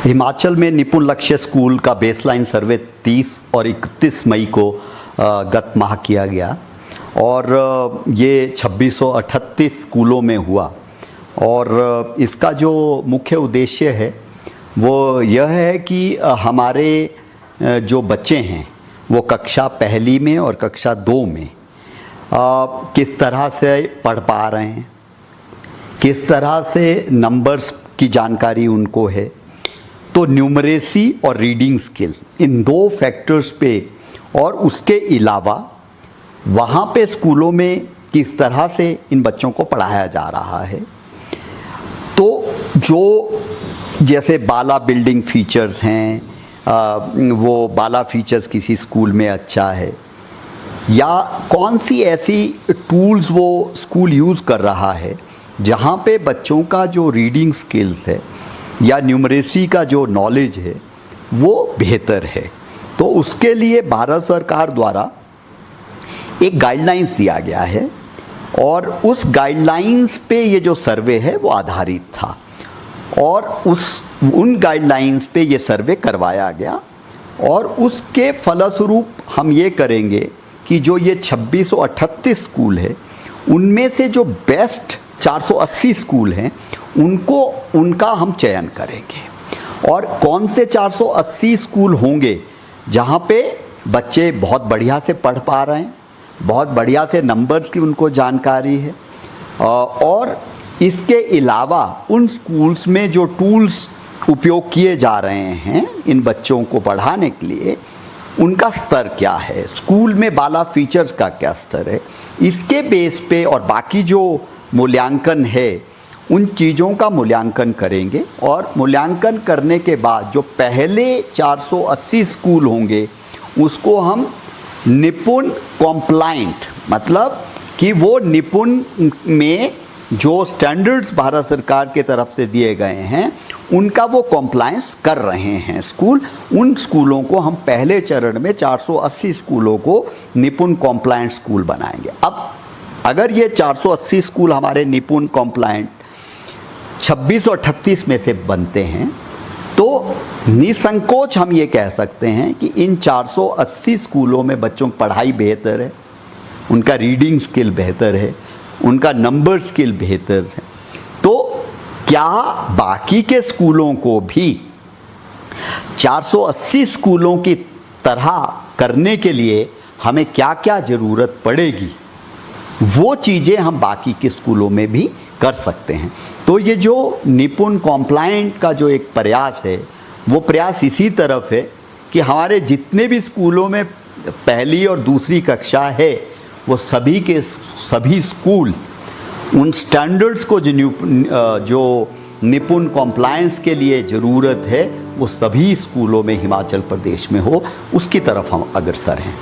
हिमाचल में निपुण लक्ष्य स्कूल का बेसलाइन सर्वे 30 और 31 मई को गत माह किया गया और ये 2638 स्कूलों में हुआ। और इसका जो मुख्य उद्देश्य है वो यह है कि हमारे जो बच्चे हैं वो कक्षा पहली में और कक्षा 2 में किस तरह से पढ़ पा रहे हैं, किस तरह से नंबर्स की जानकारी उनको है। तो न्यूमरेसी और रीडिंग स्किल इन 2 फैक्टर्स पे और उसके अलावा वहाँ पे स्कूलों में किस तरह से इन बच्चों को पढ़ाया जा रहा है। तो जो जैसे बाला बिल्डिंग फीचर्स हैं, वो बाला फीचर्स किसी स्कूल में अच्छा है, या कौन सी ऐसी टूल्स वो स्कूल यूज़ कर रहा है जहाँ पे बच्चों का जो रीडिंग स्किल्स है या न्यूमरेसी का जो नॉलेज है वो बेहतर है। तो उसके लिए भारत सरकार द्वारा एक गाइडलाइंस दिया गया है और उस गाइडलाइंस पे ये जो सर्वे है वो आधारित था और उन गाइडलाइंस पे ये सर्वे करवाया गया। और उसके फलस्वरूप हम ये करेंगे कि जो ये 2638 स्कूल है उनमें से जो बेस्ट 480 स्कूल हैं उनका हम चयन करेंगे। और कौन से 480 स्कूल होंगे जहाँ पे बच्चे बहुत बढ़िया से पढ़ पा रहे हैं, बहुत बढ़िया से नंबर्स की उनको जानकारी है, और इसके अलावा उन स्कूल्स में जो टूल्स उपयोग किए जा रहे हैं इन बच्चों को पढ़ाने के लिए उनका स्तर क्या है, स्कूल में बाला फीचर्स का क्या स्तर है, इसके बेस पे और बाकी जो मूल्यांकन है उन चीज़ों का मूल्यांकन करेंगे। और मूल्यांकन करने के बाद जो पहले 480 स्कूल होंगे उसको हम निपुण कॉम्प्लाइंट, मतलब कि वो निपुण में जो स्टैंडर्ड्स भारत सरकार के तरफ से दिए गए हैं उनका वो कॉम्प्लायंस कर रहे हैं स्कूल, उन स्कूलों को हम पहले चरण में 480 स्कूलों को निपुण कॉम्प्लायंट स्कूल बनाएंगे। अब अगर ये 480 स्कूल हमारे निपुण कॉम्प्लायंट 2638 में से बनते हैं तो निसंकोच हम ये कह सकते हैं कि इन 480 स्कूलों में बच्चों की पढ़ाई बेहतर है, उनका रीडिंग स्किल बेहतर है, उनका नंबर स्किल बेहतर है। तो क्या बाकी के स्कूलों को भी 480 स्कूलों की तरह करने के लिए हमें क्या क्या ज़रूरत पड़ेगी, वो चीज़ें हम बाकी के स्कूलों में भी कर सकते हैं। तो ये जो निपुण कॉम्प्लायंट का जो एक प्रयास है वो प्रयास इसी तरफ है कि हमारे जितने भी स्कूलों में पहली और दूसरी कक्षा है वो सभी के सभी स्कूल उन स्टैंडर्ड्स को जो निपुण कॉम्प्लायंस के लिए ज़रूरत है वो सभी स्कूलों में हिमाचल प्रदेश में हो, उसकी तरफ हम अग्रसर हैं।